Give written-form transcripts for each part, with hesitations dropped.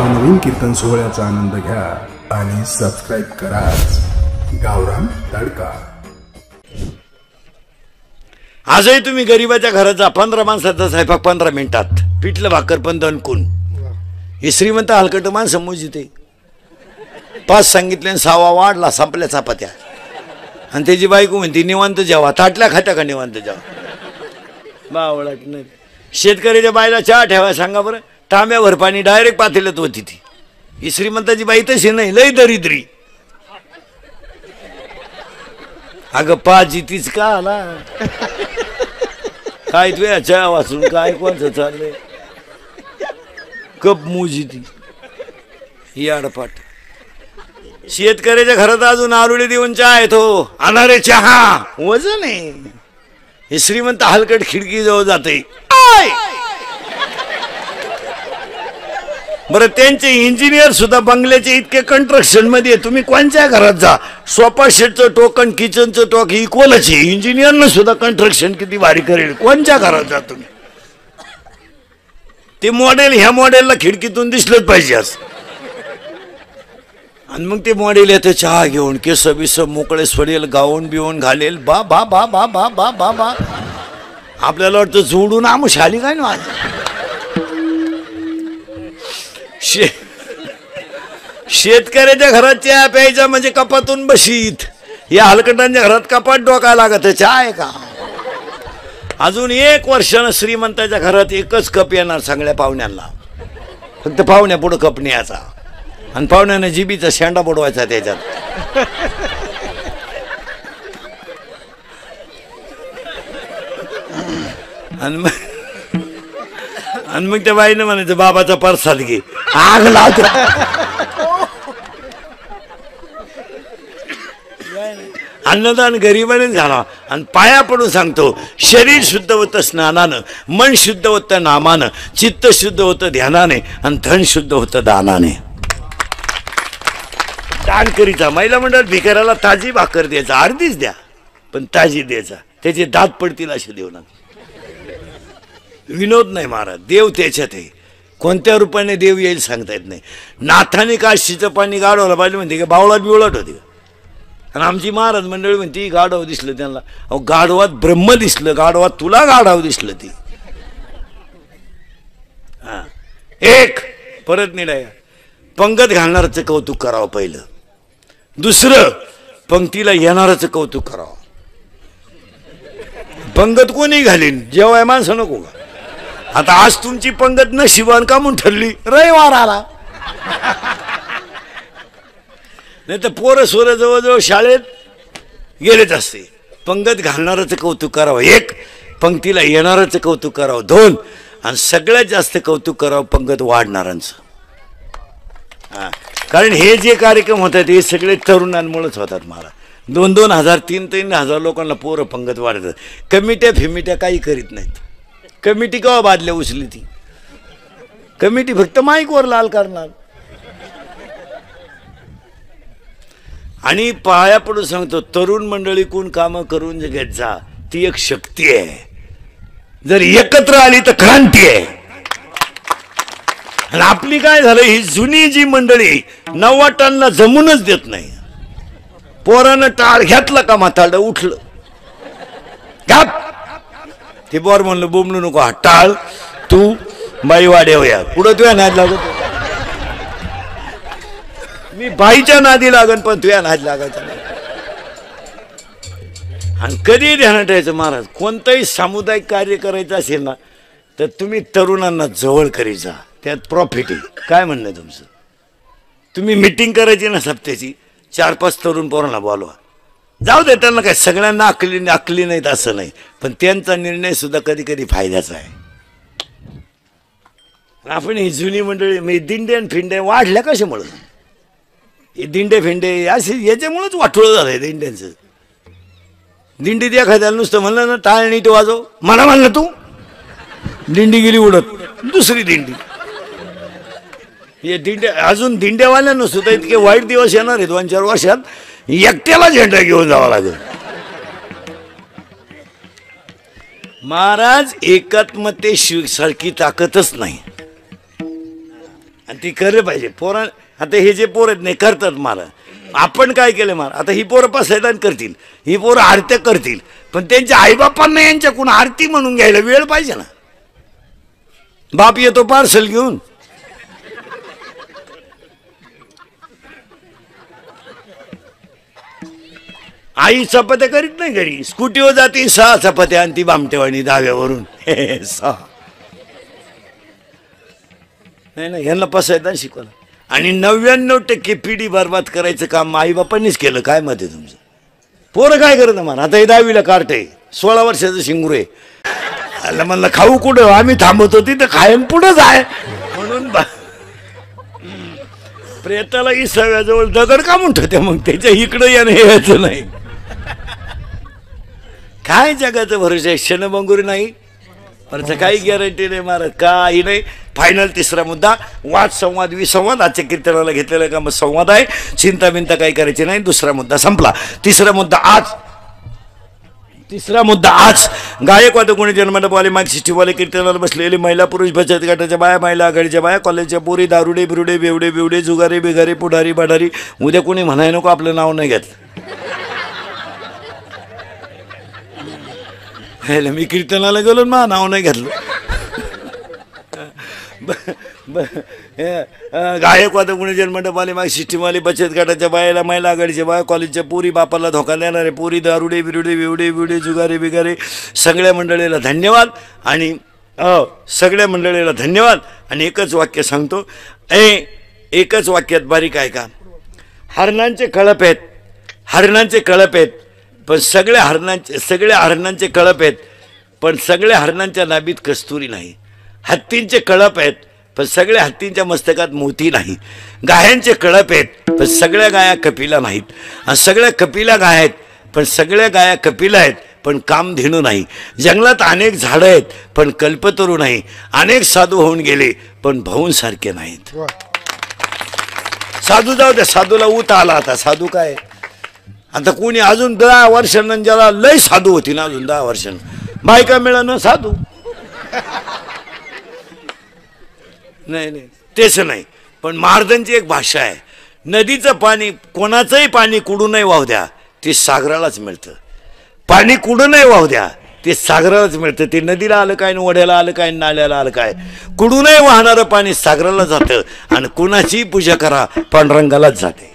नवनवीन कीर्तन सोहळ्याचा आनंद घ्या आणि सबस्क्राईब करा गावरान तडका। आजही तुम्ही गरीबाच्या घराचा 15 माणसाचा स्वयंपाक 15 मिनिटात, पिठलं भाकर पण दणकून। हे श्रीमंत हलकट माणसं मोजिते 5 सांगितले 6वा वाढला, संपल्या चपात्या। आणि त्याची बायको म्हणते निवांत जेवा, ताटल्या खात्या का निवांत जेवा बावळत नाही। शेतकऱ्याच्या बायला चहा ठेवाय सांगा बरं, तांब्याभर पाणी डायरेक्ट पातेल्यात होती ती। ही श्रीमंताची बाई तशी नाही, लय दरिद्री। अगं पाजी तीच का आला काय तुझ्या चहा वाचून काय कोणचं चाललंय, कप मुजी ती याडपाट। शेतकऱ्याच्या घरात अजून आरुळी देऊन चहा येतो, अनारे चहा वजन आहे। हे श्रीमंत हलकट खिडकी जवळ जाते, बरं त्यांचे इंजिनियर सुद्धा बंगल्याचे इतके कंस्ट्रक्शन मध्ये, तुम्ही कोणत्या घरात जा सोफा सेटचं टोकन किचनचं टोक इक्वलच आहे। इंजिनियरनं सुद्धा कंस्ट्रक्शन किती भारी करेल, कोणत्या घरात जा तुम्ही। ते मॉडेल ह्या मॉडेलला खिडकीतून दिसलंच पाहिजे असं। आणि मग ते मॉडेल येतं चहा घेऊन, केस बिस मोकळे सोडेल, गाऊन बिवून घालेल, बा बा बा बा बा बा बा बा। आपल्याला वाटतं जोडून आमुष आली काय ना। शेतकऱ्याच्या घरात चहा प्यायचा म्हणजे कपातून बशीत, या हलकटांच्या घरात कपाट डोका लागत चहा आहे का। अजून 1 वर्षानं श्रीमंताच्या घरात एकच कप येणार सगळ्या पाहुण्यांना, फक्त पाहुण्या पुढं कप न्यायचा आणि पाहुण्यानं जिबीचा शेंडा बुडवायचा त्याच्यात। आणि मग त्या बाईनं म्हणायचं बाबाचा प्रसाद घे, आग लावतो। अन्नदान गरिबाने झाला। आणि पाया पडून सांगतो, शरीर शुद्ध होतं स्नानानं, मन शुद्ध होतं नामानं, चित्त शुद्ध होतं ध्यानाने, आणि धन शुद्ध होतं दानाने। दान करीचा महिला मंडळ भिकाऱ्याला ताजी भाकर द्यायचा, अर्धीच द्या पण ताजी द्यायचा, त्याचे दात पडतील असे देऊ नका। विनोद नाही महाराज, देव त्याच्यात आहे, कोणत्या रूपाने देव येईल सांगता येत नाही। नाथाने काशीचं पाणी गाडवलं पाहिजे म्हणते का बावळात बिवळाट होती का। आणि आमची महाराज मंडळी म्हणती गाढव दिसलं त्यांना, अहो गाढवात ब्रह्म दिसलं, गाढवात तुला गाढव दिसलं ती। हा एक परत निडाय पंगत घालणारचं कौतुक करावं पहिलं, दुसरं पंक्तीला येणारचं कौतुक करावं। पंगत कोणी घालीन, जेव्हा माणसं नको का। आता आज तुमची पंगत नशिबान का म्हणून ठरली, रविवार आला नाही तर पोरं सोरं जवळजवळ शाळेत गेलेच असते। पंगत घालणारचं कौतुक करावं 1, पंक्तीला येणारचं कौतुक करावं 2, आणि सगळ्यात जास्त कौतुक करावं पंगत वाढणाऱ्यांचं। हा, कारण हे जे कार्यक्रम होतात हे सगळे तरुणांमुळेच होतात महाराज। 2-2 हजार 3-3 हजार लोकांना पोरं पंगत वाढतात। कमिट्या फिमिट्या काही करीत नाहीत। कमिटी केव्हा बादल्या उचली ती, कमिटी फक्त माईकवर लाल करणार। आणि पाया पडून सांगतो, तरुण मंडळी कोण कामं करून घेत जा, ती एक शक्ती आहे। जर एकत्र आली तर क्रांती आहे। आणि आपली काय झालं, ही जुनी जी मंडळी 90 टनला जमूनच देत नाही। पोरानं टाळ घेतला का म्हातारडं उठलं गाप, ते बोर म्हणलं बोंबलू नको, हा टाळ तू बाई वाड्या पुढं तुझ्या नाद लागत, मी बाईच्या नादी लागन पण तुझ्या नाद लागायचं नाही। आणि कधी ध्यानात ठेवायचं महाराज, कोणतंही सामुदायिक कार्य करायचं असेल ना तर तुम्ही तरुणांना जवळ करीत जा, त्यात प्रॉफिट आहे। काय म्हणणं आहे तुमचं, तुम्ही मीटिंग करायची ना सप्त्याची, 4-5 तरुण पोरांना बोलवा, जाऊ दे त्यांना काय सगळ्यांना अकली नाहीत असं नाही, पण त्यांचा निर्णय सुद्धा कधी कधी फायद्याचा आहे। आपण ही जुनी मंडळी म्हणजे दिंडे आणि फिंडे वाढल्या कशामुळे, हे दिंडे फिंडे असे याच्यामुळेच वाटोळं झालंय दिंड्यांचं। दिंडी द्या खायला नुसतं म्हणलं ना टाळ नीट वाजव, मला म्हणलं तू दिंडी गेली उडत, दुसरी दिंडी। हे दिंडे अजून दिंड्यावाल्यांना सुद्धा इतके वाईट दिवस येणार आहेत 2-4 वर्षात, एकट्याला झेंडा घेऊन जावा लागेल। महाराज एकात्मतेसारखी ताकदच नाही। आणि ती करलं पाहिजे. पोरं आता हे जे पोरं आहेत नाही करतात मारा. आपण काय केलं मारा, आता ही पोरं पसायदान करतील, ही पोरं आरत्या करतील, पण त्यांच्या आईबापांना यांच्याकडून आरती म्हणून घ्यायला वेळ पाहिजे ना. बाप येतो पार्सल घेऊन, आई चपात्या करीत नाही घरी, स्कूटीवर जाते 6 चपात्या आणि ती बामटेवाणी दाव्यावरून 6. नाही यांना पसायदान शिकवलं. आणि 99% पिढी बरबाद करायचं काम आई बापांनीच केलं. काय मत आहे तुमचं? पोरं काय करत मला, आता हे 10वीला कार्ट आहे, 16 वर्षाचं शिंगूर आहे. आला म्हणलं खाऊ कुठं, आम्ही थांबवतो तिथं खायन पुढंच आहे म्हणून प्रेताला इसाव्याजवळ दगड का म्हणतो ते, मग त्याच्या इकडं यानं यायचं नाही. काय जगाचं भरोसा, क्षणभंगुरी नाही, परत काही गॅरंटी नाही महाराज, काही नाही. फायनल 3रा मुद्दा, वाद संवाद विसंवाद. आजच्या कीर्तनाला घेतलेला का मग संवाद आहे, चिंता बिंता काही करायची नाही. 2रा मुद्दा संपला. 3रा मुद्दा आज गायकवाद कोणी जन्मंडपवाले माग सिस्टीवाले कीर्तनाला बसलेले महिला पुरुष बचत गटाच्या बाया, महिला आघाडीच्या बाया, कॉलेजच्या पोरी, दारुडे बिरुडे बेवडे बिवडे, जुगारे बिगारे, पुढारी बाढारी. उद्या कोणी म्हणाय नको आपलं नाव नाही घेतलं. मी कीर्तनाला गेलो मा नाव नाही घेतलं. गायकवाद कोणी जन्मंडपवाले माग सिस्टीमवाले बचत गटाच्या बायाला, महिला आघाडीच्या बाया, कॉलेजच्या पोरी, बापाला धोका देणारे पोरी, दारुडे बिरुडे बेवडे बिवडे, जुगारे बिगारे, सगळ्या मंडळीला धन्यवाद. आणि सगळ्या मंडळीला धन्यवाद. आणि एकच वाक्य सांगतो, एकच वाक्यात बारीक आहे का, हरणांचे कळप आहेत, हरणांचे कळप आहेत, पण सगळ्या हरणांचे कळप आहेत, पण सगळ्या हरणांच्या नाभीत कस्तुरी नाही. हत्तींचे कळप आहेत, पण सगळ्या हत्तींच्या मस्तकात मोती नाही. गायांचे कळप आहेत, पण सगळ्या गाया कपिला नाहीत. आणि सगळ्या कपिला गाय आहेत, पण सगळ्या गाया कपिला आहेत, पण कामधेनू नाही. जंगलात अनेक झाडं आहेत, पण कल्पतरू नाही. अनेक साधू होऊन गेले, पण भाऊंसारखे नाहीत. साधू जाऊ द्या, साधूला ऊत आला. आता साधू काय, आता कोणी अजून 10 वर्षांना ज्याला लय साधू होती ना, अजून 10 वर्षांना बायका मिळालं साधू नाही तेच नाही. पण महाराजांची एक भाषा आहे, नदीचं पाणी कोणाचंही पाणी कुडू नाही वाहू द्या, ते सागरालाच मिळतं. पाणी कुडू नाही वाहू द्या, ते सागरालाच मिळतं. ते नदीला आलं काय, वड्याला आलं काय, नाल्याला आलं काय, कुडू नाही वाहणारं पाणी सागराला जातं. आणि कुणाचीही पूजा करा, पांडुरंगालाच जाते.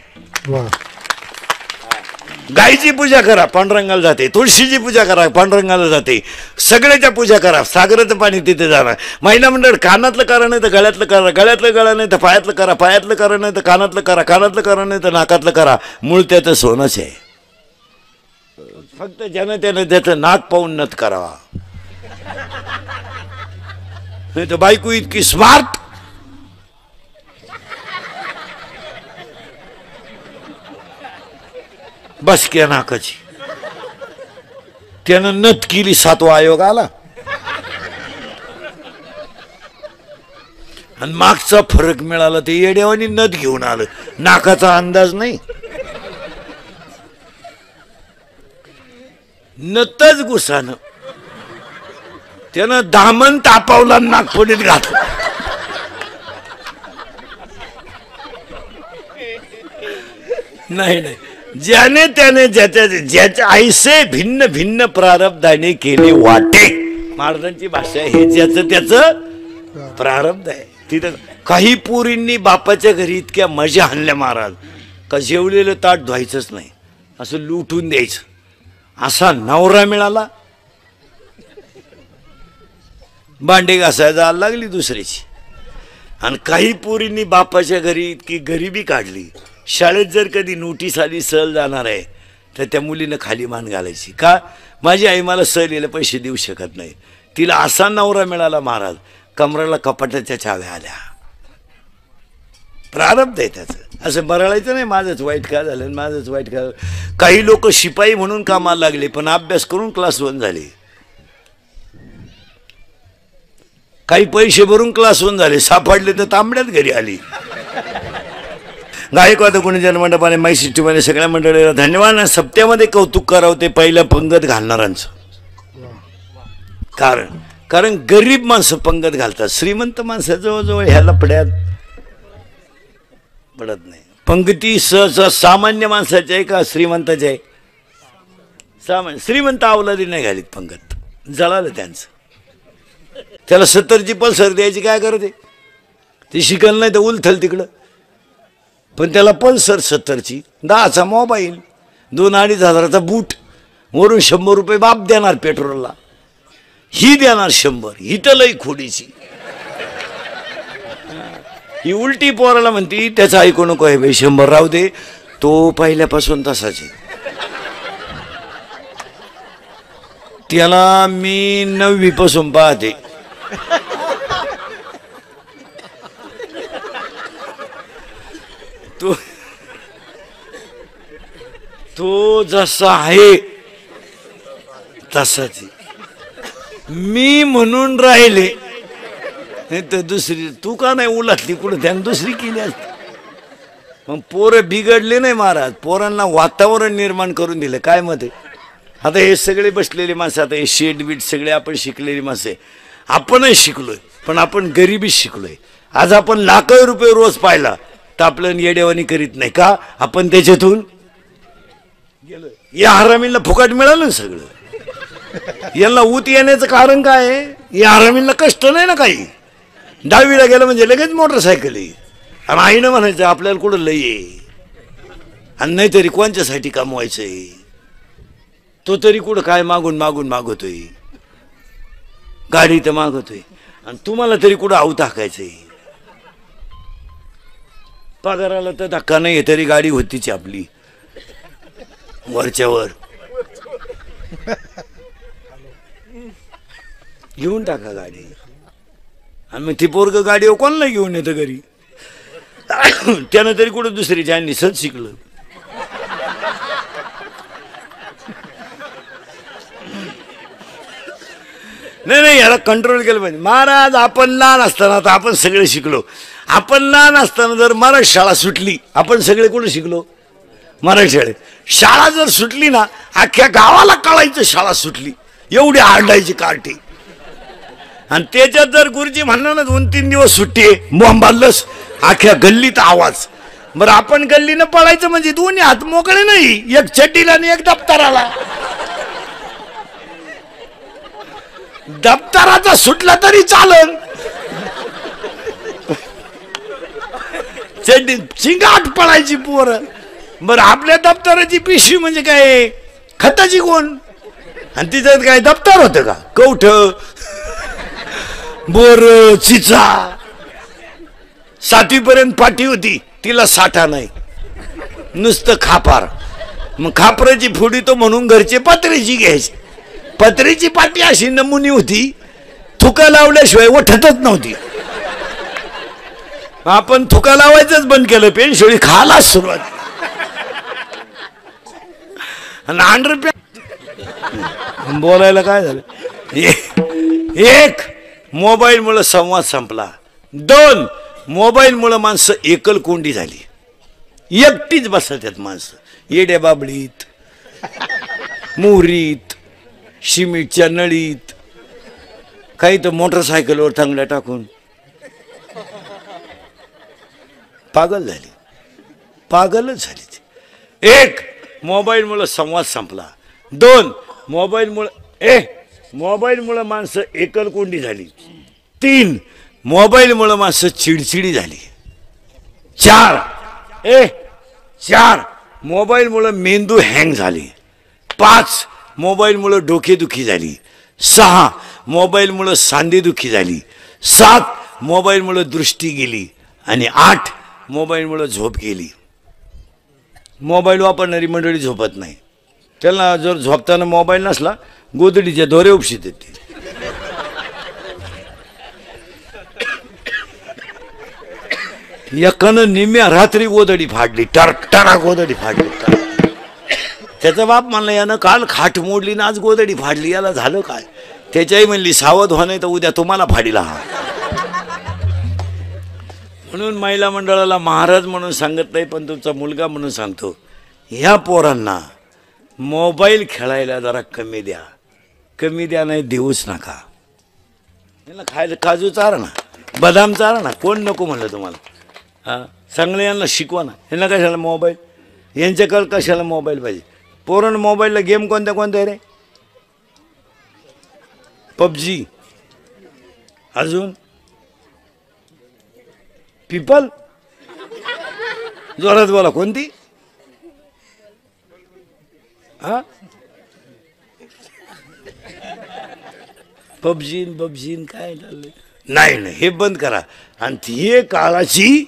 गायची पूजा करा, पांडुरंगाला जाते. तुळशीची पूजा करा, पांडुरंगाला जाते. सगळ्याच्या पूजा करा, सागराचं पाणी तिथे जाणार. महिला मंडळ कानातलं करा नाही तर गळ्यातलं करा, गळ्यातलं करा नाही तर पायातलं करा, पायातलं करा नाही तर कानातलं करा, कानातलं करा नाही तर नाकातलं करा. मूळ त्याचं सोनंच आहे. फक्त जनतेनं त्याचं नाक पाहून नत करावा. नाही तर बायको इतकी स्मार्ट, बस क्या नाकाची, त्यानं नत केली, 7वा आयोग आला. आणि मागचा फरक मिळाला, ते येड्यावानी नथ घेऊन आलं, नाकाचा अंदाज नाही. नतच गुसानं त्यानं दामन तापावला, नागपुडीत घातलं. नाही ज्याने त्याने ज्याच्या आईसे भिन्न भिन्न प्रारब्धाने केले वाटे. महाराजांची भाषा हे ज्याचं त्याचं प्रारब्ध आहे. तिथं काही पोरींनी बापाच्या घरी इतक्या मजा आणल्या महाराज, का जेवलेलं ताट धुवायचंच नाही, असं लुटून द्यायचं. असा नवरा मिळाला, भांडे घासायला जायला लागली दुसऱ्याची. आणि काही पोरींनी बापाच्या घरी इतकी गरिबी काढली, शाळेत जर कधी नोटीस आली सहल जाणार आहे तर त्या मुलीनं खाली मान घालायची. का, माझी आई मला सहलीला पैसे देऊ शकत नाही. तिला असा नवरा मिळाला महाराज, कमराला कपाटाच्या चाव्या आल्या. प्रारब्ध आहे त्याचं. असं बरळायचं नाही, माझंच वाईट का झालं, माझंच वाईट का. काही लोक शिपाई म्हणून कामाला लागले, पण अभ्यास करून क्लास 1 झाले. काही पैसे भरून क्लास 1 झाले, सापडले तर तांबड्यात घरी आली. गायकवाद कोणी जन्मंडपाने माई सिस्टीमने सगळ्या मंडळीला धन्यवाद. सप्त्यामध्ये कौतुक करावं ते पहिल्या पंगत घालणाऱ्यांचं. कारण गरीब माणसं पंगत घालतात, श्रीमंत माणसं जवळजवळ ह्या लपड्यात पडत नाही. पंक्ती सामान्य माणसाची आहे का श्रीमंताची आहे? सामान्य. श्रीमंत अवलादी नाही घालीत पंगत, जळालं त्यांचं. त्याला 70ची पल्सर द्यायची काय करते, ती शिकल नाही तर उलथल तिकडं. पण त्याला पल्सर 70ची, 10चा मोबाईल, 2-2.5 हजाराचा बूट, वरून 100 रुपये बाप देणार पेट्रोलला, ही देणार 100. ही तर लई खोडीची. ही उलटी पोराला म्हणती त्याचं ऐकू नको आहे बाई, 100 राहू दे, तो पहिल्यापासून तसाच आहे. त्याला मी 9वी पासून पाहते. तो जसा आहे तसाच. मी म्हणून राहिले नाही तर दुसरी तू का नाही उलटली कुठं, त्यानं दुसरी केली असती. मग पोरं बिघडले नाही महाराज, पोरांना वातावरण निर्माण करून दिलं. काय मत आहे? आता हे सगळे बसलेले माणसं, आता हे शेड बीट सगळे आपण शिकलेली माणसं आहे. आपणही शिकलोय, पण आपण गरिबीच शिकलोय. आज आपण लाखो रुपये रोज पाहिला तर आपलं येडेवानी करीत नाही का? आपण त्याच्यातून गेलोय. या हरामींना फुकट मिळालं ना सगळं. यांना ऊत येण्याचं कारण काय आहे? या हरामींना कष्ट नाही ना काही. 10वीला गेलं म्हणजे लगेच मोटरसायकल आहे. आणि आईनं म्हणायचं आपल्याला कुठं लई आहे, आणि नाही तरी कोणच्यासाठी कमवायचंय. तो तरी कुठं काय मागून मागून मागवतोय, गाडी तर मागवतोय, आणि तुम्हाला तरी कुठं आऊ टाकायचंय. पगाराला तर धक्का नाही तरी गाडी होतीच आपली वरच्यावर. घेऊन टाका गाडी, आणि मग ती पोरग गाडी कोणाला घेऊन येतं घरी. त्यानं तरी कुठं दुसरी ज्यांनी सत शिकलं. नाही याला कंट्रोल केलं पाहिजे महाराज. आपण लहान असताना, आता आपण सगळे शिकलो. आपण लहान असताना जर मराठी शाळा सुटली, आपण सगळे कुठे शिकलो? मराठी शाळेत. शाळा जर सुटली ना, अख्ख्या गावाला कळायचं शाळा सुटली, एवढी आरडायची कार्टी. आणि त्याच्यात जर गुरुजी म्हणणार ना 2-3 दिवस सुट्टी आहे, बोंबालच अख्ख्या गल्लीत आवाज. बरं आपण गल्लीनं पळायचं म्हणजे दोन्ही हात मोकळे नाही, एक चड्डीला आणि एक दप्तराला. दप्तराचा सुटला तरी चालन, चड्डी चिंगाट पळायची पोरं. बरं आपल्या दप्तराची पिशवी म्हणजे काय, खताची कोण, आणि तिच्यात काय दप्तर होतं का? कवठ, बोर, चिचा. 7वीपर्यंत पाटी होती, तिला साठा नाही, नुसतं खापार. मग खापराची फुडी तो म्हणून घरचे पत्र्याची घ्यायची. पत्र्याची पाटी अशी नमुनी होती, थुका लावल्याशिवाय उठतच नव्हती. आपण थुका लावायचंच बंद केलं, पेनशोळी खायला सुरुवात. आणि 100 रुपये बोलायला काय झालं? एक, मोबाईलमुळे संवाद संपला. 2, मोबाईलमुळे माणसं एकलकोंडी झाली, एकटीच बसत आहेत माणसं. येड्या बाबळीत, मोरीत, शिमिटच्या नळीत, काही तर मोटरसायकलवर चांगल्या टाकून पागल झाली, पागलच झाली. 1, मोबाईलमुळे संवाद संपला. 2, मोबाईलमुळे माणसं एकलकोंडी झाली. 3, मोबाईलमुळे माणसं चिडचिडी झाली. 4, मोबाईलमुळे मेंदू हँग झाली. 5, मोबाईलमुळे डोकेदुखी झाली. 6, मोबाईलमुळे सांधेदुखी झाली. 7, मोबाईलमुळे दृष्टी गेली. आणि 8, मोबाईलमुळे झोप गेली. मोबाईल वापरणारी मंडळी झोपत नाही. त्याला जर झोपताना मोबाईल नसला, गोदडीच्या दोरे उपशीत येते. एकानं निम्या रात्री गोदडी फाडली, टरा गोदडी फाडली. त्याचा बाप म्हणला यानं काल खाट मोडली ना आज गोदडी फाडली, याला झालं काय? त्याच्याही म्हणली सावध व्हा नाही तर उद्या तुम्हाला फाडीला. म्हणून महिला मंडळाला महाराज म्हणून सांगत नाही, पण तुमचा मुलगा म्हणून सांगतो, ह्या पोरांना मोबाईल खेळायला जरा कमी द्या. कमी द्या नाही देऊच नका. खायला काजू चारा ना, बदाम चारा ना, कोण नको म्हणलं तुम्हाला? हां चांगलं यांना शिकवा ना. यांना कशाला मोबाईल, यांच्याकडे कशाला मोबाईल पाहिजे. पोरण मोबाईलला गेम कोणत्या कोणत्या रे? पबजी, अजून पीपल, जोरात बोला कोणती? हा पबजी काय चाललंय? नाही नाही, हे बंद करा. आणि ती काळाची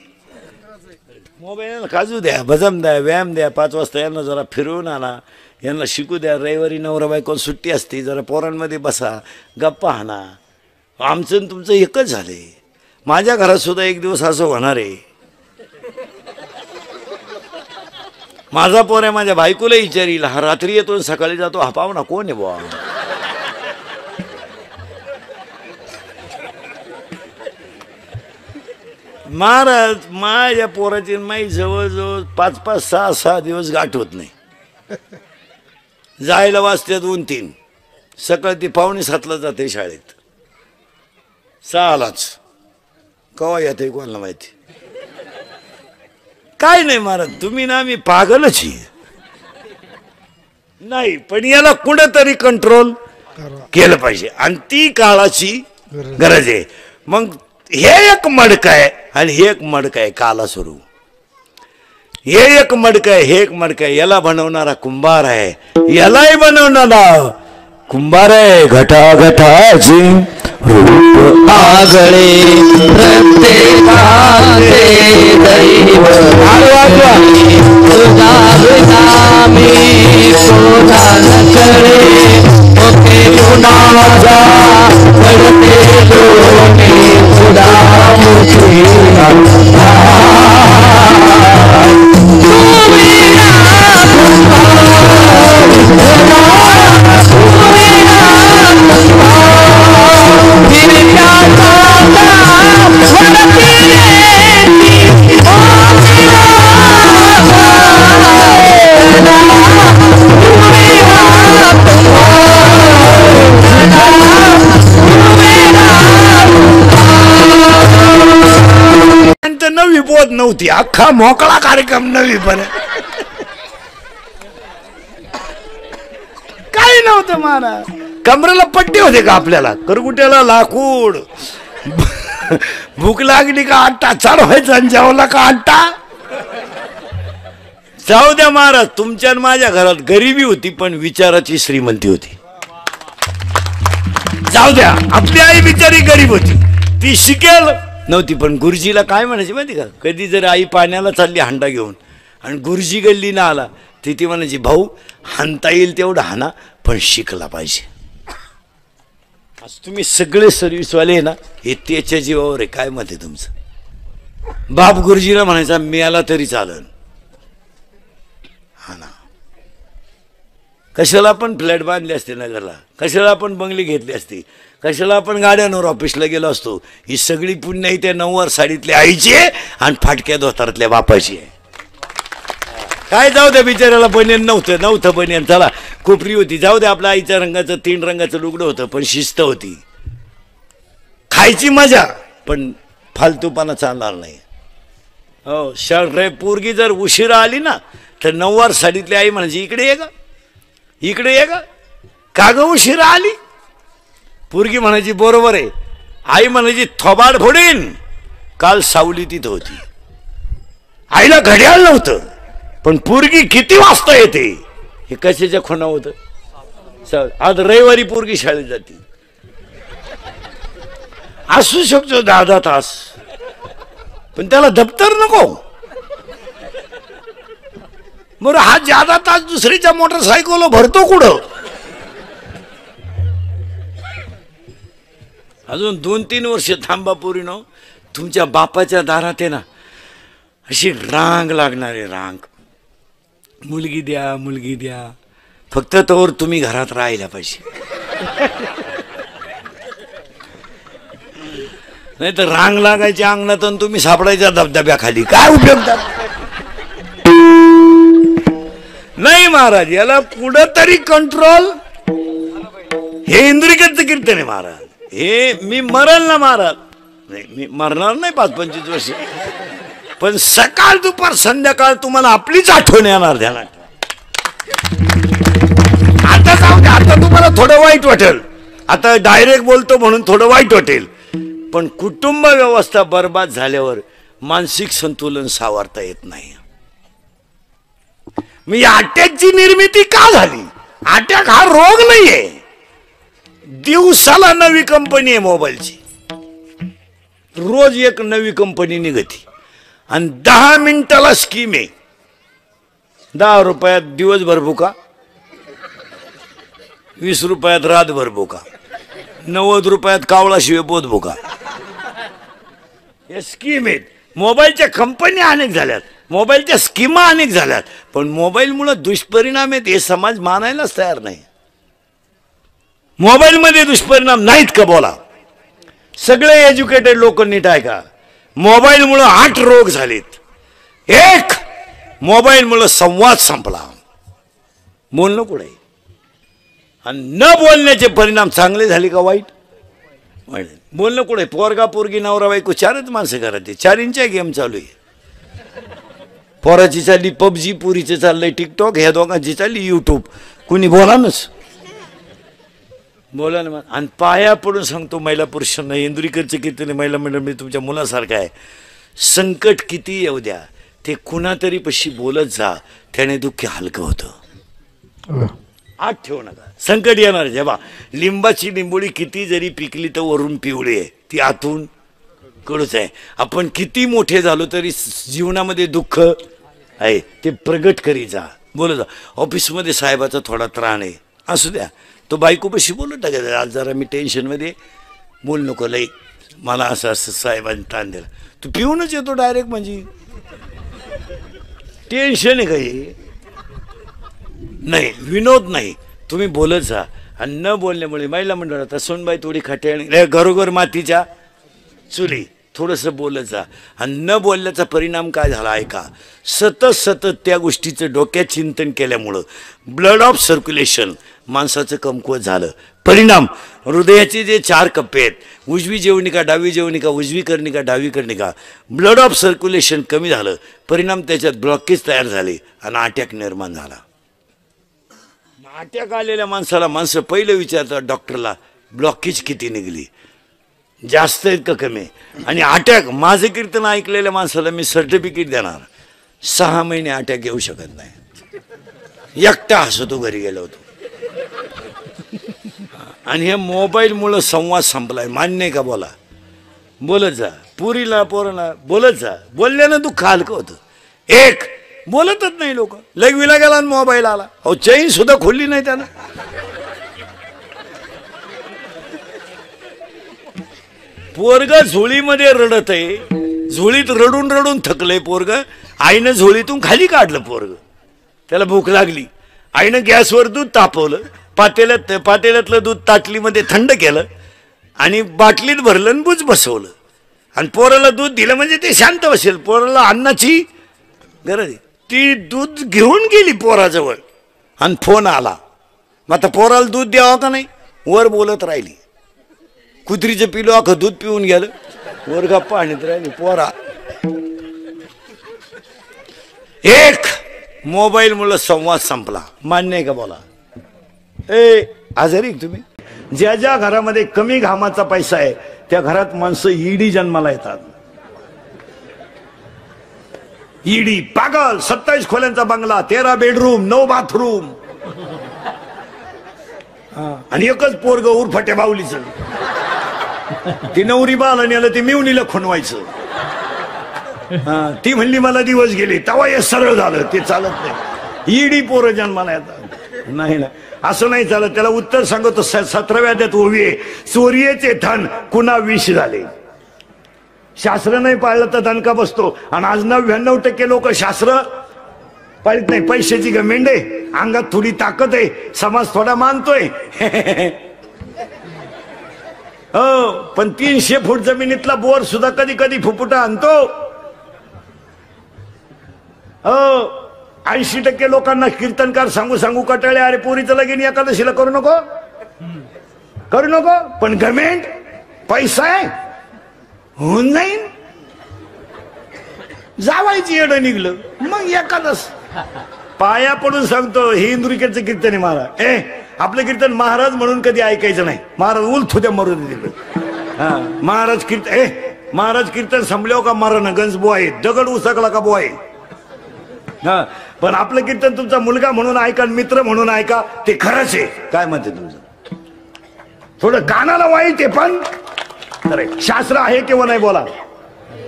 मोबाईल काजू द्या, बदाम द्या, व्यायाम द्या. 5 वाजता यांना जरा फिरवून आणा, यांना शिकू द्या. रविवारी नवरा बायको सुट्टी असते, जरा पोरांमध्ये बसा, गप्पा हाणा. आमचं आणि तुमचं एकच झाले. माझ्या घरात सुद्धा एक दिवस असं होणार आहे. माझा पोर आहे, माझ्या बायकोला विचारील, हा रात्री येतो आणि सकाळी जातो, हा पाहुणा कोण आहे बुवा? महाराज माझ्या पोराची माई जवळजवळ 5-5, 6-6 दिवस गाठ होत नाही. जायला वाजते 2-3, सकाळी ती 6:45ला जाते शाळेत, 6लाच. कवा येते कोणाला माहिती. काय नाही महाराज, तुम्ही ना मी पागलच आहे. नाही पण याला कुठेतरी कंट्रोल केलं पाहिजे आणि ती काळाची गरज आहे. मग हे एक मडकं आहे आणि हे एक मडकं आहे काला स्वरूप. हे एक मडकं आहे, हे एक मडकं आहे. याला बनवणारा कुंभार आहे, यालाही बनवणारा कुंभार आहे. घटाघटाची रूप आगळे प्रत्येकाचे दैव. तुझा विना मी कोणाला करे, ओके कुणाचा पडते दोन्ही उडामुखी. नवी बोध नव्हती, अख्खा मोकळा कार्यक्रम नवी. पण काही नव्हतं महाराज. कमरेला पट्टी होते का आपल्याला? करगुट्याला लाकूड. भूक लागली का आट्टा चढवायचा आणि जेवला का आट्टा. जाऊ द्या महाराज, तुमच्या माझ्या घरात गरिबी होती पण विचाराची श्रीमंती होती. जाऊ द्या, आपली आई बिचारी गरीब होती, ती शिकेल नव्हती. पण गुरुजीला काय म्हणायची माहिती का? कधी जर आई पाण्याला चालली हांडा घेऊन आणि गुरुजी गल्ली ना आला, ती म्हणायची, भाऊ हाणता येईल तेवढं हाना पण शिकला पाहिजे. आज तुम्ही सगळे सर्व्हिसवाले ना, हे त्याच्या जीवावर आहे. काय मत आहे तुमचं? बाप गुरुजीला म्हणायचा मिळाला तरी चालन. हा ना, कशाला आपण फ्लॅट बांधले असते नगरला, कशाला आपण बंगली घेतली असती, कशाला आपण गाड्यांवर ऑफिसला गेलो असतो. ही सगळी पुण्य त्या 9वार साडीतल्या आईची आणि फाटक्या धोतारातल्या बापाची आहे. काय जाऊ द्या, बिचाऱ्याला बनियन नव्हतं बनियन. चला कोपरी होती, जाऊ द्या. आपल्या आईच्या रंगाचं 3 रंगाचं लुगडं होतं पण शिस्त होती. खायची मजा पण फालतूपणा चालणार नाही. हो, पोरगी जर उशिरा आली ना तर 9वार साडीतली आई म्हणायची, इकडे ये ग, इकडे ये ग, का ग उशिरा आली. पोरगी म्हणायची बरोबर आहे. आई म्हणायची थोबाड फोडीन, काल सावली तिथं होती. आईला घड्याळ नव्हतं पण पोरगी किती वाजता येते हे कशाच्या खुणा होतं. आज रविवारी पोरगी शाळेत जाते, असू शकतो 10 तास, पण त्याला दप्तर नको. बरं, हा 10 तास दुसरीच्या मोटरसायकलला भरतो कुठं? अजून 2-3 वर्ष थांबा पोरीनो, तुमच्या बापाच्या दारात आहे ना अशी रांग लागणार आहे, रांग. मुलगी द्या, मुलगी द्या. फक्त तोवर तुम्ही घरात राहायला पाहिजे, नाही तर रांग लागायची अंगणात आणि तुम्ही सापडायच्या धबधब्याखाली. काय उपयोग नाही महाराज. याला कुठंतरी कंट्रोल. हे इंद्रिकेचं कीर्तन आहे महाराज. हे मी मरल ना महाराज, नाही मी मरणार नाही 5-25 वर्ष. पण सकाळ दुपार संध्याकाळ तुम्हाला आपलीच आठवण येणार ध्यानात. आता जाऊ द्या, आता तुम्हाला थोडं वाईट वाटेल, आता डायरेक्ट बोलतो म्हणून थोडं वाईट वाटेल, पण कुटुंब व्यवस्था बर्बाद झाल्यावर मानसिक संतुलन सावरता येत नाही. मी अटॅकची निर्मिती का झाली? अटॅक हा रोग नाहीये, दिवसाला नवी कंपनी आहे मोबाईलची, रोज एक नवी कंपनी निघती आणि 10 मिनिटाला स्कीम आहे. 10 रुपयात दिवसभर भुका, 20 रुपयात रातभर भुका, 90 रुपयात कावळाशिवाय पोत भुका. या स्कीम आहेत. मोबाईलच्या कंपन्या अनेक झाल्यात, मोबाईलच्या स्कीमा अनेक झाल्यात, पण मोबाईलमुळे दुष्परिणाम आहेत हे समाज मानायलाच तयार नाही. मोबाईलमध्ये दुष्परिणाम नाहीत का? बोला. सगळे एज्युकेटेड लोक नीट आहे का? मोबाईलमुळे 8 रोग झालेत. एक, मोबाईलमुळे संवाद संपला, बोलणं कुठे, आणि न बोलण्याचे परिणाम चांगले झाले का वाईट? बोलणं कुठे. पोरगा पोरगी नवरा बायको 4च माणसं घरात, 4 गेम चालू आहे. पोराची चालली पबजी, पुरीचे चाललंय टिकटॉक, ह्या दोघांची चालली युट्यूब. कुणी बोला ना. आणि पाया पडून सांगतो महिला पुरुषांना, इंदुरीकरचे कीर्तन महिला मंडळ मी तुमच्या मुलासारखं आहे. संकट किती येऊ द्या, ते कुणातरी पशी बोलत जा, त्याने दुःख हलकं होतं. आत ठेवू नका. संकट येणार जेव्हा. लिंबाची लिंबोळी किती जरी पिकली तर वरून पिवळी आहे, ती आतून कडूच आहे. आपण किती मोठे झालो तरी जीवनामध्ये दुःख आहे, ते प्रगट करी जा, बोलत जा. ऑफिसमध्ये साहेबाचा थोडा त्राण आहे, असू द्या, तो बायकोपाशी बोलत टाकायचं, आज जरा मी टेन्शनमध्ये, बोल नको लई, मला असं असं साहेबांनी ताण दिला. तू पिऊनच येतो डायरेक्ट, म्हणजे टेन्शन आहे काही नाही, विनोद नाही, तुम्ही बोलत जा. आणि न बोलण्यामुळे महिला मंडळात सोनबाई थोडी खट्याळ, घरोघर मातीच्या चुली, थोडंसं बोलत जा. आणि न बोलल्याचा परिणाम काय झाला ऐका. सतत त्या गोष्टीचं डोक्यात चिंतन केल्यामुळं ब्लड ऑफ सर्क्युलेशन माणसाचं कमकुवत झालं. परिणाम, हृदयाचे जे 4 कप्पे आहेत, उजवी जेवणिका, डावी जेवणिका, उजवी कर्णिका, डावी कर्णिका, ब्लड ऑफ सर्क्युलेशन कमी झालं. परिणाम त्याच्यात ब्लॉकेज तयार झाले आणि अटॅक निर्माण झाला. अटॅक आलेल्या माणसाला माणसं पहिलं विचारतात डॉक्टरला, ब्लॉकेज किती निघली, जास्त आहेत का कमी? आणि अटॅक, माझं कीर्तन ऐकलेल्या माणसाला मी सर्टिफिकेट देणार, 6 महिने अटॅक येऊ शकत नाही. एकटा हसतो घरी गेलो होतो. आणि हे मोबाईलमुळं संवाद संपलाय, मान्य आहे का? बोला. बोलत जा. पुरीला पोराला बोलत जा, बोलल्यानं दुःख हलकं होतं. एक, बोलतच नाही लोक. लगविला गेला आणि मोबाईल आला, अहो चैन सुद्धा खोलली नाही त्यानं. पोरग झोळीमध्ये रडत आहे, झोळीत रडून रडून थकलंय पोरग. आईनं झोळीतून खाली काढलं पोरग, त्याला भूक लागली. आईनं गॅसवर दूध तापवलं, पातेल्यातलं दूध ताटलीमध्ये थंड केलं आणि बाटलीत भरलं आणि बुज बसवलं. आणि पोराला दूध दिलं म्हणजे ते शांत बसेल. पोराला अन्नाची गरज आहे. ती दूध घेऊन गेली पोराजवळ आणि फोन आला. मग आता पोराला दूध द्यावं का नाही? वर बोलत राहिली. कुत्रीचं पिलो अख्खं दूध पिऊन गेलं, वर गप्पा आणत राहिली पोरा. एक, मोबाईलमुळे संवाद संपला, मान्य आहे का? बोला. आजारी तुम्ही. ज्या ज्या घरामध्ये कमी घामाचा पैसा आहे त्या घरात माणसं ईडी जन्माला येतात. ईडी पागल. 27 खोल्यांचा बंगला, 13 बेडरूम, 9 बाथरूम, आणि एकच पोरग उरफाट्या बावलीच. ती नवरी बाला नेलं, ते मिवणीला खुणवायचं. ती म्हणली मला दिवस गेले, तवा हे सरळ झालं. ते चालत नाही. ईडी पोरं जन्माला येतात. नाही ना, असं नाही चालत. त्याला उत्तर सांगतो 17व्या अध्यायात ओवी आहे, चोरीचे धन कुणा विष झाले. शास्त्र नाही पाळलं तर दणका बसतो. आणि आज 99% लोक शास्त्र पाळत नाही. पैशाची गमेंड आहे, अंगात थोडी ताकद आहे, समाज थोडा मानतोय. हो, पण 300 फूट जमिनीतला बोर सुद्धा कधी कधी फुफुटा आणतो. हो, 80% लोकांना कीर्तनकार सांगू सांगू कटाळे, अरे पोरीचं लगीन एकादशीला करू नको, करू नको. पण गमेंट, पैसा आहे, होऊन जाईन. जावायची येडं निघलं. मग एकादश पाया पडून सांगतो हे इंदुरीकडचं कीर्तन आहे महाराज. आपलं कीर्तन महाराज म्हणून कधी ऐकायचं नाही. महाराज उलथू द्या मरू दे. महाराज कीर्तन संपल्यावर का मारा ना गंज बुवा आहे, दगड उसकला का बुवा आहे. हा पण आपलं कीर्तन तुमचा मुलगा म्हणून ऐका, मित्र म्हणून ऐका, ते खरंच आहे. काय म्हणते तुमचं? थोडं कानाला वाईट आहे पण शास्त्र आहे किंवा नाही बोला.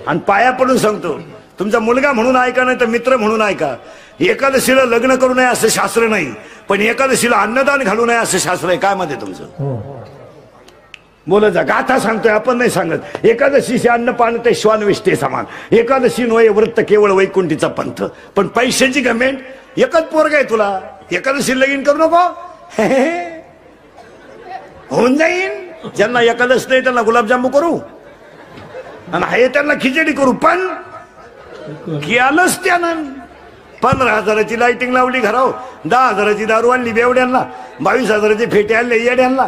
आणि पाया पडून सांगतो तुमचा मुलगा म्हणून ऐका नाही तर मित्र म्हणून ऐका. एकादशीला लग्न करू नये असं शास्त्र नाही, पण एकादशीला अन्नदान घालू नये असं शास्त्र आहे. काय म्हणते तुमचं? बोलत जा. गाथा सांगतोय आपण नाही सांगत. एकादशीचे अन्न पान ते श्वान विष्टे समान. एकादशी नोय व्रत केवळ वैकुंठीचा पंथ. पण पैशाची गमेंट. एकच पोरग आहे तुला, एकादशी लगीन करू नको. होऊन जाईन. ज्यांना एकादश नाही त्यांना गुलाबजामू करू आणि हे त्यांना खिचडी करू. पण केलंच त्यानं 15,000ची लाइटिंग लावली घराव, 10,000ची दारू आणली बेवड्यांना, 22,000चे फेटे आणले येड्यांना,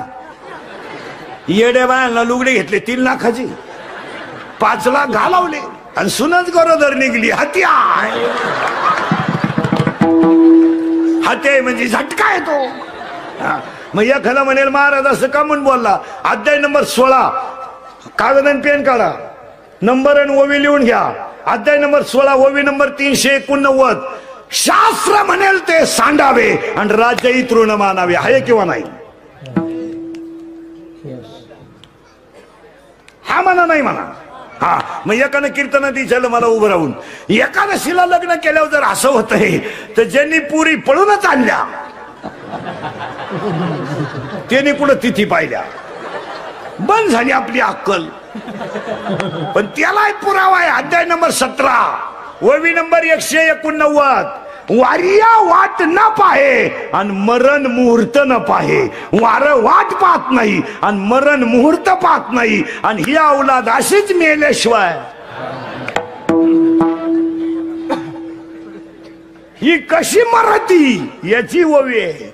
येड्या बायांना लुगडे घेतले 3 लाखाची, 5 लाख घालवले आणि सुनच गरोदर निघली. हत्या हत्या म्हणजे झटका येतो. मग एखादा म्हणेल महाराज असं का म्हणून बोलला. अध्याय नंबर 16 कागद आणि पेन काढा, नंबर आणि ओवी लिहून घ्या. अध्याय नंबर 16 ओवी नंबर 389. शास्त्र म्हणेल ते सांडावे आणि राज्यही तृण मानावे. आहे किंवा नाही? हा म्हणा नाही म्हणा. हा मग एकानं कीर्तनात विचारलं मला उभं राहून, एकादशीला लग्न केल्यावर जर असं होतंय तर ज्यांनी पुरी पळूनच आणल्या त्यांनी कुठं तिथी पाहिल्या, बंद झाली आपली अक्कल. पण त्याला पुरावा आहे. अध्याय नंबर 17 ओवी नंबर 189. वारिया वाट न पाहे आणि मरण मुहूर्त न पाहे. वार वाट पाहत नाही आणि मरण मुहूर्त पाहत नाही. आणि ही औलाद अशीच मेल्याशिवाय ही कशी मरती याची ओवी आहे.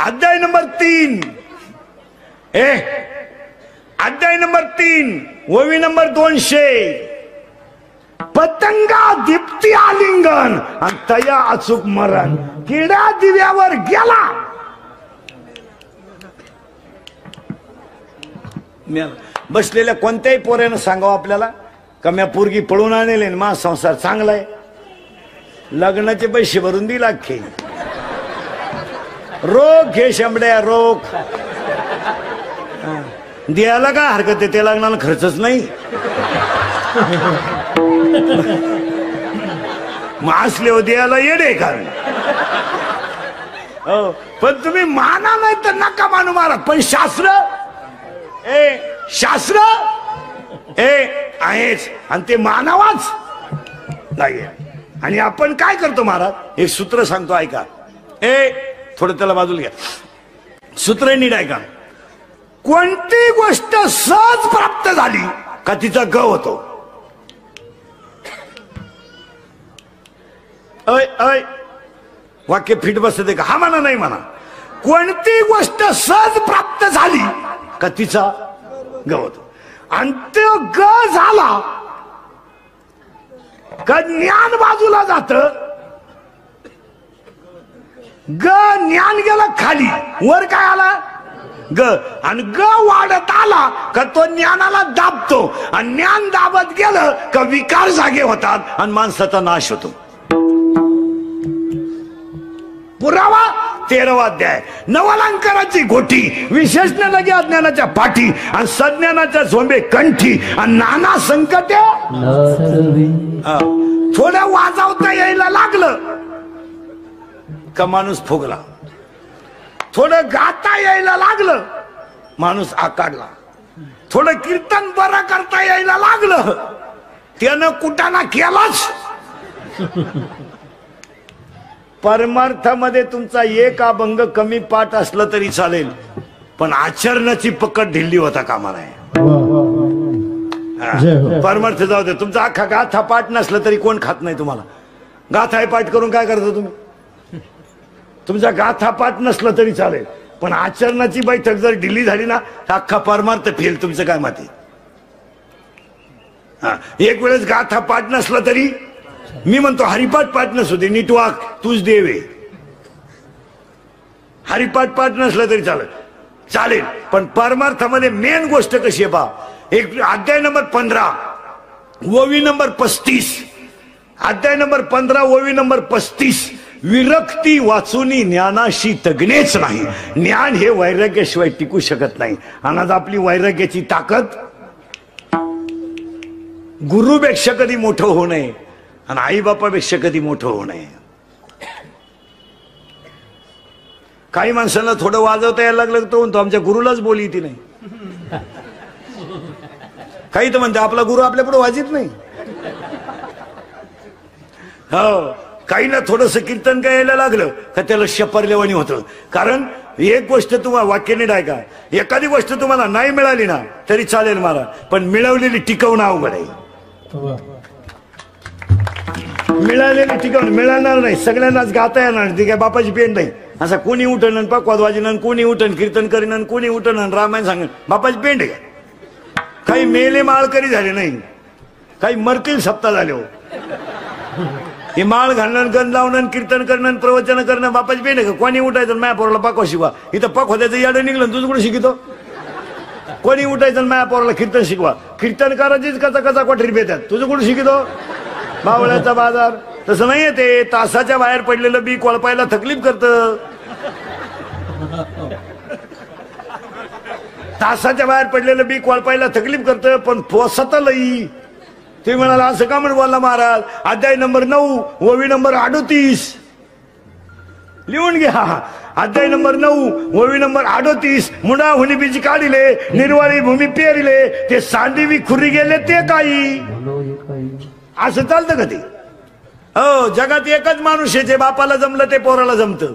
अध्याय नंबर 3 अध्याय नंबर 3 ओवी नंबर 200. पतंगा दीप्ती आलिंगन आणि तया अचूक मरण. किडा दिव्यावर गेला बसलेल्या कोणत्याही पोऱ्यानं सांगावं आपल्याला का म्या पोरगी पळून आणले मा संसार चांगलाय, लग्नाचे पैसे भरून दिला खे. रोग घे शंभड्या रोग. द्यायला काय हरकत आहे, त्या लग्नाला खर्चच नाही. मग असले हो द्यायला येडे का? हो पण तुम्ही माना नाही तर नका मानू महाराज. पण शास्त्र शास्त्र आहेच आणि ते मानावाच नाही. आणि आपण काय करतो महाराज, एक सूत्र सांगतो ऐका. थोडं त्याला बाजूला घ्या. सूत्र नीट ऐका. कोणती गोष्ट सहज प्राप्त झाली का तिचा ग होतो. वाक्य फिट बसते का? हा म्हणा नाही म्हणा. कोणती गोष्ट सहज प्राप्त झाली का तिचा ग होतो. आणि तो ग झाला का ज्ञान बाजूला जात. ग ज्ञान गेलं खाली, वर काय आला ग. आणि ग वाढत आला का तो ज्ञानाला दाबतो. आणि ज्ञान दाबत गेलं का विकार जागे होतात आणि माणसाचा नाश होतो. पुरावा 13वा अध्याय. नवलंकाराची गोटी, विशेषण लगे अज्ञानाच्या पाठी आणि सज्ञानाच्या झोंबे कंठी आणि नाना संकटे. थोडं वाजवता यायला लागलं का माणूस फुगला. थोडं गाता यायला लागलं माणूस आकाडला. थोडं कीर्तन बरं करता यायला लागलं त्यानं कुटाणा केलाच. परमार्थामध्ये तुमचा एक अभंग कमी पाठ असलं तरी चालेल, पण आचरणाची पकड ढिल्ली होता कामा नये. परमार्थ जाऊ दे. तुमचा अख्खा गाथा पाठ नसलं तरी कोण खात नाही तुम्हाला. गाथा हे पाठ करून काय करता तुम्ही? तुमचा गाथा पाठ नसलं तरी चालेल, पण आचरणाची बैठक जर ढिल्ली झाली ना अख्खा परमार्थ फेल. तुमचं काय मत आहे? एक वेळेस गाथा पाठ नसला तरी मी म्हणतो हरिपाठ पाठ नसू दे, नीट वाग, तूच देव आहे. हरिपाठ पाठ नसला तरी चालेल, पण परमार्थामध्ये मेन गोष्ट कशी आहे पा. एक अध्याय नंबर 15 ओवी नंबर 35, अध्याय नंबर 15 ओवी नंबर 35, विरक्ती वाचूनी ज्ञानाशी तगणेच नाही. ज्ञान हे वैराग्याशिवाय टिकू शकत नाही. आणि आज आपली वैराग्याची ताकद गुरुपेक्षा कधी मोठं होऊ नये आणि आई बापापेक्षा कधी मोठं होऊ नये. काही माणसांना थोडं वाजवता यायला लागलं तो आमच्या गुरुलाच बोली ती नाही. काही तर म्हणते आपला गुरु आपल्या पुढे वाजित नाही. हो, काहीला थोडस कीर्तन गायला लागलं का त्याला शपरलेवाणी होतं. कारण एक गोष्ट तुम्हाला वाक्याने ऐका, एखादी गोष्ट तुम्हाला नाही मिळाली ना तरी चालेल मला, पण मिळवलेली टिकवणं अवघड आहे. मिळालेली टिकवणं मिळणार नाही. सगळ्यांनाच गाता येणार ती काय बापाची पेन नाही. असं कोणी उठण पकवाद वाजन, कोणी उठण कीर्तन करीन, कोणी उठण रामायण सांगेन, बापाची पेंड आहे का. काही मेले माळकरी झाले नाही, काही मरतील सप्ताह झाले. हो, हे माळ घालणं, गण लावणं, कीर्तन करणं, प्रवचन करणं बापाची पेंड आहे का. कोणी उठायचं माया पोराला पकवा शिकवा. इथं पकवाद्याचं याडं निघलं तुझं कुठं शिकितो. कोणी उठायचं माया पोराला कीर्तन शिकवा. कीर्तन करायचीच कचा कचा कोठरी बेतात, तुझं कुठं शिकितो. बावळ्याचा बाजार तसं नाहीये ते. तासाच्या बाहेर पडलेलं बी कोळपायला तकलीफ करतं. तासाच्या बाहेर पडलेलं बी कोळपायला तकलीफ करतं, पण पोसत लई. ते म्हणाला असं का म्हणून बोलला महाराज. अध्याय नंबर 9 ओवी नंबर 38 लिहून घ्या. अध्याय नंबर 9 ओवी नंबर 38, मुडा हुनी बीज काढिले, निर्वाळी भूमी पेरिले, ते सांडीवी खुरी गेले ते काही. असं चालतं का ते. हो, जगात एकच माणूस आहे जे बापाला जमलं ते पोराला जमतं.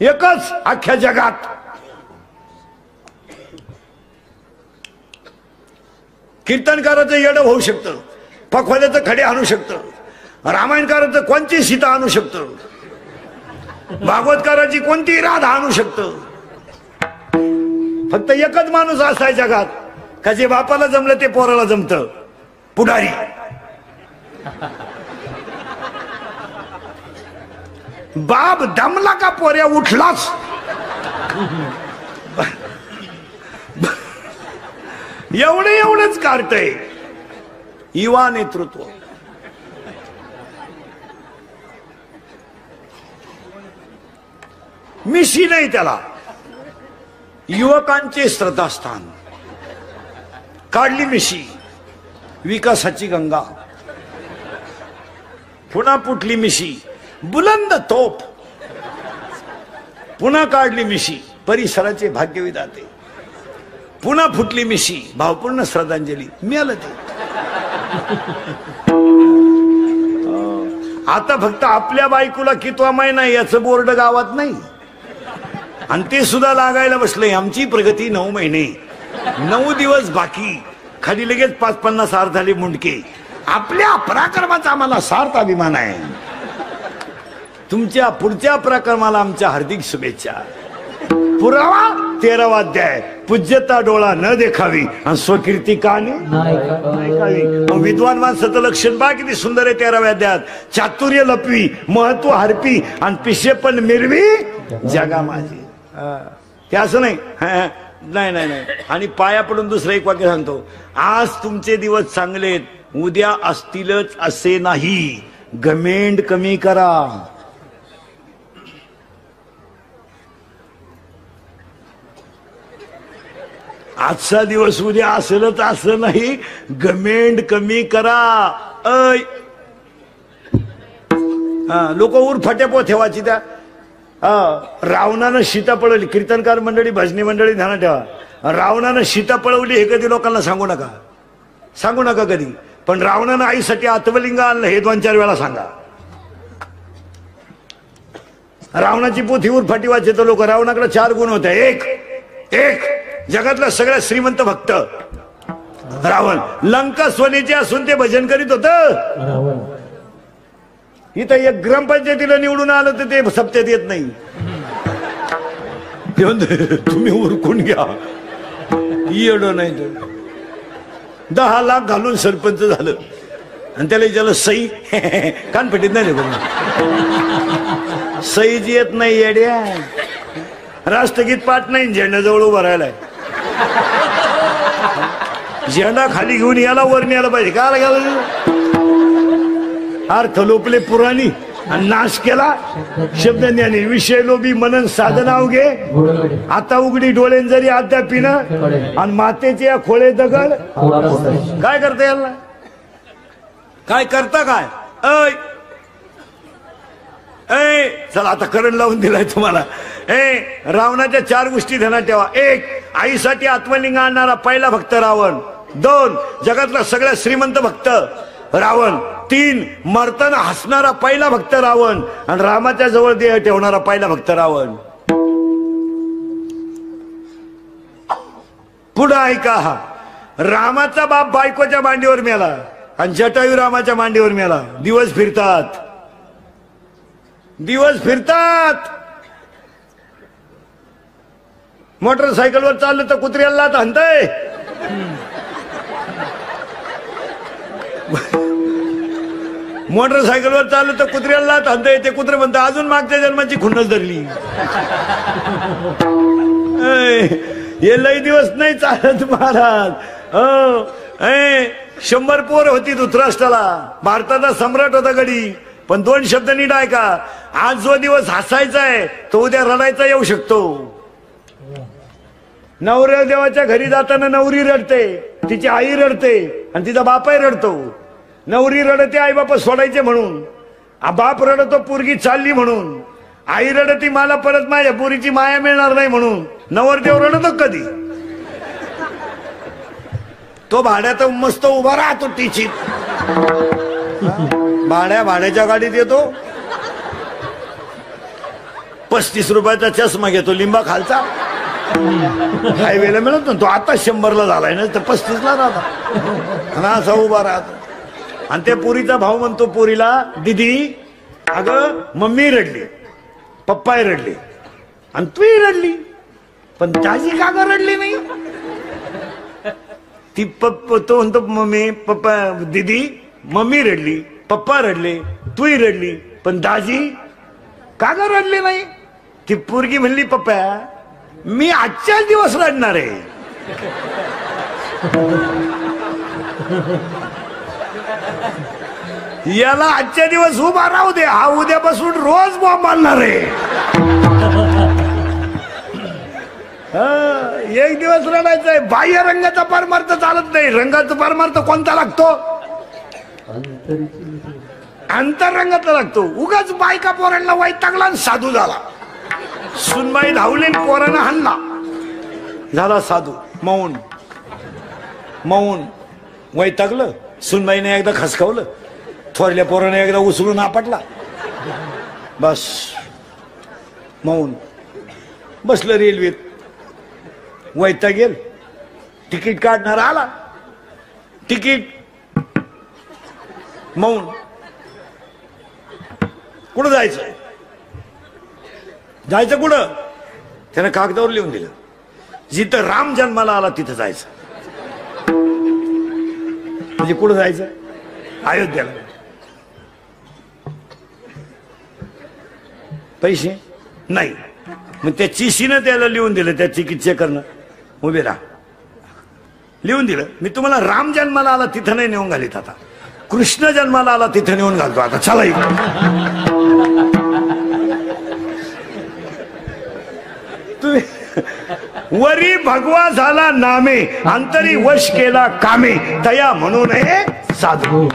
एकच अख्ख्या जगात. कीर्तनकाराचं येडं होऊ शकतं, पखवाद्याचं खडे आणू शकतं, रामायणकाराचं कोणती सीता आणू शकतं, भागवतकाराची कोणती राधा आणू शकतं. फक्त एकच माणूस असा आहे जगात का जे बापाला जमलं ते पोराला जमतं. पुढारी. बाप दमला का पोऱ्या उठलाच. एवढंच काढतंय युवा नेतृत्व. मिशी नाही त्याला. युवकांचे श्रद्धास्थान. काढली मिशी, विकासाची गंगा. पुन्हा फुटली मिशी, बुलंद तोप. पुन्हा काढली मिशी, परिसराचे भाग्यविधाते. पुन्हा फुटली मिशी, भावपूर्ण श्रद्धांजली. मिळालं ते. आता फक्त आपल्या बायकोला कितवा महिना याचं बोर्ड गावात नाही, आणि ते सुद्धा लागायला बसलंय. आमची प्रगती 9 महिने, 9 दिवस बाकी. खाली लगेच 50-50 सार झाले मुंडके. आपल्या पराक्रमाचा आम्हाला सार्थ अभिमान आहे. तुमच्या पुढच्या पराक्रमाला आमच्या हार्दिक शुभेच्छा. पुरावा 13वा अध्याय, पूज्यता डोळा न देखावी आणि स्वकीर्ती कानी ऐकावी. विद्वान माणसाचं लक्षण बा किती सुंदर आहे 13व्या अध्यायात. चातुर्य लपवी, महत्व हरपी आणि पिशे पण मिरवी जगा माझी. ते असं नाही. नाही नाही नाही. आणि पाया पडून दुसरं एक वाक्य सांगतो. आज तुमचे दिवस चांगलेत, उद्या असतीलच असे नाही. घमेंड कमी करा. आजचा दिवस उद्या असेलच असं नाही. घमेंड कमी करा. लोक उरफाट्या पोथेवाची त्या. रावणानं सीता पळवली. कीर्तनकार मंडळी, भजनी मंडळी ध्यानात ठेवा. रावणानं सीता पळवली हे कधी लोकांना सांगू नका. सांगू नका कधी. पण रावणानं आईसाठी आत्मलिंग आणलं हे 2-4 वेळा सांगा. रावणाची पोथी उरफाटी वाचे तर लोक. रावणाकडे 4 गुण होते. एक जगातला सगळ्यात श्रीमंत भक्त रावण. लंका सोन्याची असून ते भजन करीत होत. इथं एक ग्रामपंचायतीला निवडून आलं तर ते सप्त्यात येत नाही. तुम्ही उरकून घ्या. येडो नाही तर 10 लाख घालून सरपंच झालं आणि त्याला विचारलं सई कानपटीत नाही बघ सईच येत नाही येड्या राष्ट्रगीत पाठ नाही झेंड्याजवळ उभा राहिलाय झेंडा खाली घेऊन याला वर न्यायला पाहिजे का गेला अर्थ लोपले पुराणी आणि नाश केला शब्द ज्ञानी विषय लोभी मनन साधना उगे आता उघडी डोळेन जरी अद्याप आणि मातेचे या खोळे दगड काय करता याला काय करता काय ऐ ऐ चला आता करंट लावून दिलाय तुम्हाला रावणाच्या 4 गोष्टी ध्यानात ठेवा. 1 आईसाठी आत्मलिंग आणणारा पहिला भक्त रावण. 2 जगातला सगळ्यात श्रीमंत भक्त रावण. 3 मरताना हसणारा पहिला भक्त रावण आणि रामाच्या जवळ देह ठेवणारा पहिला भक्त रावण. पुढे ऐका हा रामाचा बाप बायकोच्या मांडीवर मेला आणि जटायू रामाच्या मांडीवर मेला. दिवस फिरतात दिवस फिरतात. मोटरसायकलवर चाललं तर कुत्र्याला हाणतंय. मोटरसायकलवर चाललं तर कुत्र्याला हाणतंय. ते कुत्रे म्हणतं अजून मागच्या जन्माची खुन्नस धरली. हे लई दिवस नाही चालत महाराज. 100 पोर होती धृतराष्ट्राला. भारताचा सम्राट होता गडी. पण 2 शब्द नीट ऐका. आज जो दिवस हसायचा आहे तो उद्या रडायचा येऊ शकतो. नवऱ्या देवाच्या घरी जाताना नवरी रडते, तिची आई रडते आणि तिचा बापही रडतो. नवरी रडते आई बाप सोडायचे म्हणून, बाप रडतो पोरगी चालली म्हणून, आई रडती मला परत माझ्या पोरीची माया मिळणार नाही म्हणून. नवरदेव रडतो कधी? तो भाड्यात मस्त उभा राहतो टिचीत. भाड्याच्या गाडीत येतो. 35 रुपयाचा चष्मा घेतो लिंबा खालचा. हायवेला मिळत ना तो. आता 100ला झालाय ना तर 35ला राहता. असा उभा राहतो आणि त्या पुरीचा भाऊ म्हणतो पुरीला दीदी अगं मम्मी रडली, पप्पाही रडली आणि तूही रडली पण ताजी का ग रडली नाही? ती तो म्हणतो मम्मी पप्पा दीदी मम्मी रडली, पप्पा रडले, तूही रडली पण दाजी का ग रडली नाही? ती पोरगी म्हणली पप्पा मी आजच्याच दिवस रडणार आहे. याला आजच्या दिवस उभा राहू दे, हा उद्यापासून रोज बॉम्ब मारणार आहे. एक दिवस रडायचं आहे. बाह्य रंगाचा परमार्थ चालत नाही. रंगाचा परमार्थ कोणता लागतो? अंतरंगातला लागतो. उगाच बायका पोरांना वैतागला आणि साधू झाला. सुनबाई धावली पोरांना हाणला झाला साधू. मौन मौन वैतागलं. सुनबाईने एकदा खसकावलं, थोरल्या पोराने एकदा उचलून आपटला. बस मौन. बसलं रेल्वेत. वैताग गेल. तिकीट काढणार आला. तिकीट मौन. कुठं जायचं? जायचं कुठं? त्यानं कागदावर लिहून दिलं जिथं राम जन्माला आला तिथं जायचं. म्हणजे कुठं जायचं? अयोध्येला. पैसे नाही. मग त्या चिशीनं त्याला लिहून दिलं त्या तिकीट चेकरनं उभे राहा लिहून दिलं. मी तुम्हाला राम जन्माला आला तिथं नाही नेऊन घालीत, आता कृष्ण जन्माला आला तिथं नेऊन घालतो. आता चला तुम्ही वरी भगवा झाला नामे अंतरी वश केला कामे तया म्हणून हे साधू.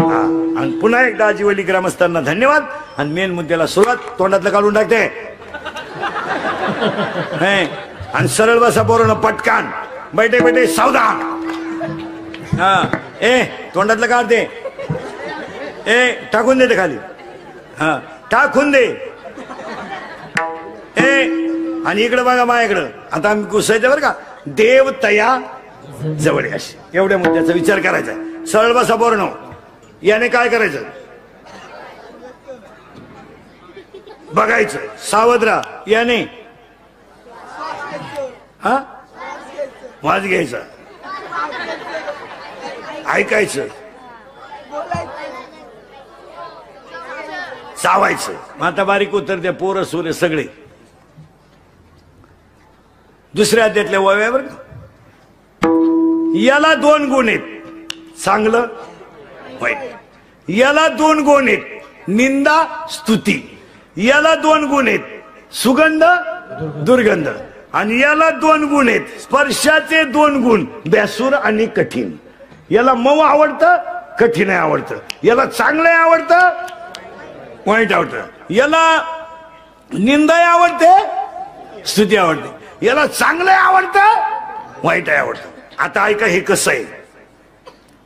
आणि पुन्हा एकदा आजीवली ग्रामस्थांना धन्यवाद. आणि मेन मुद्द्याला सुरुवात. तोंडातलं काढून टाकते आणि सरळ बसा पोरांनो पटकान. बैठे बैठे सावधान. तोंडातलं काढ दे. टाकून दे ते खाली. टाकून दे. आणि इकडे बघा माझ्याकडं. आता आम्ही घुसायचं बरं का. देव तया जवळ अशी एवढ्या मुद्द्याचा विचार करायचा. सरळ बसा पोरांनो. याने काय करायचं? बघायचं. सावध राहा. याने वाज घ्यायचा. ऐकायचं, चावायचं. आता बारीक उत्तर द्या, पोरं सोरे सगळे. दुसऱ्या अध्यायातल्या वयावर याला 2 गुण आहेत, चांगलं वाईट. याला 2 गुण आहेत, निंदा स्तुती. याला 2 गुण आहेत, सुगंध दुर्गंध. आणि याला 2 गुण आहेत, स्पर्शाचे 2 गुण, बेसूर आणि कठीण. याला मऊ आवडतं, कठीण आवडतं. याला चांगलं आवडतं, वाईट आवडतं. याला निंदा आवडते, स्तुती आवडते. याला चांगलं आवडतं, वाईट आवडतं. आता ऐका हे कसं आहे,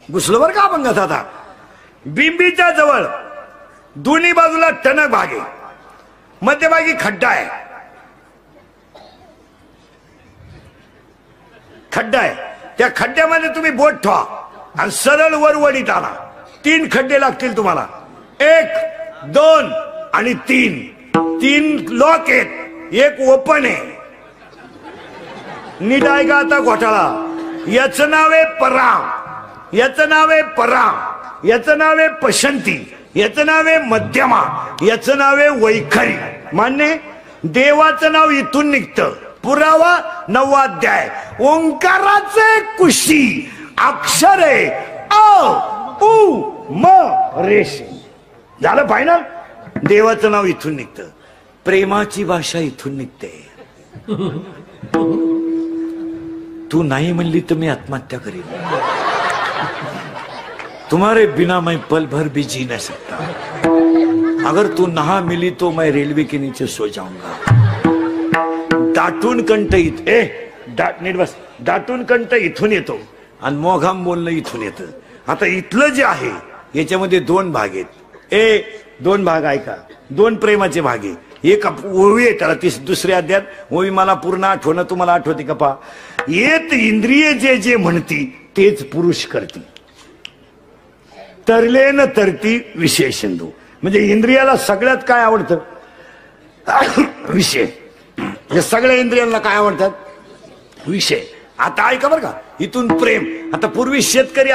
घुसलं बरं का अभंगात. आता बिंबीच्या जवळ दोन्ही बाजूला टणक भाग आहे, मध्यभागी खड्डा आहे. खड्डा आहे, त्या खड्ड्यामध्ये तुम्ही बोट ठेवा आणि सरळ वर वडीत आणा. 3 खड्डे लागतील तुम्हाला, 1, 2 आणि 3. 3 लॉक आहेत, 1 ओपन आहे. नीट ऐका आता घोटाळा. याचं नाव आहे पराम, याचं नाव आहे पराम, याचं नाव आहे पशंती, याचं नाव आहे मध्यमा, याचं नाव आहे वैखरी. मान्य? देवाचं नाव इथून निघतं. पुरावा 9वा अध्याय. ओंकाराचे कुशी अक्षर आहे अ उ म रेश. झालं फायनल. देवाचं नाव इथून निघतं, प्रेमाची भाषा इथून निघते. तू नहीं म्हणली तर मी आत्महत्या करीन. तुम्हारे बिना मैं पल भर भी जी नहीं सकता. अगर तू नहा मिली तो मैं रेलवे के नीचे सो जाऊंगा. दाटून कंठ नीट बस. दाटून कंठ इथून येतो आणि मोघाम बोलणं इथून येतं. आता इथलं जे आहे याच्यामध्ये 2 भाग आहेत. 2 भाग ऐका, 2 प्रेमाचे भाग आहे. एक ओवी आहे त्याला, दुसऱ्या अध्यायात ओवी मला पूर्ण आठवणं, तुम्हाला आठवते का पा. येत इंद्रिय जे जे म्हणती तेच पुरुष करती, तरले न तरती विषय सिंधू. म्हणजे इंद्रियाला सगळ्यात काय आवडतं, विषय. या सगळ्या इंद्रियांना काय आवडतात, विषय. आता ऐका बरं का, इथून प्रेम. आता पूर्वी शेतकरी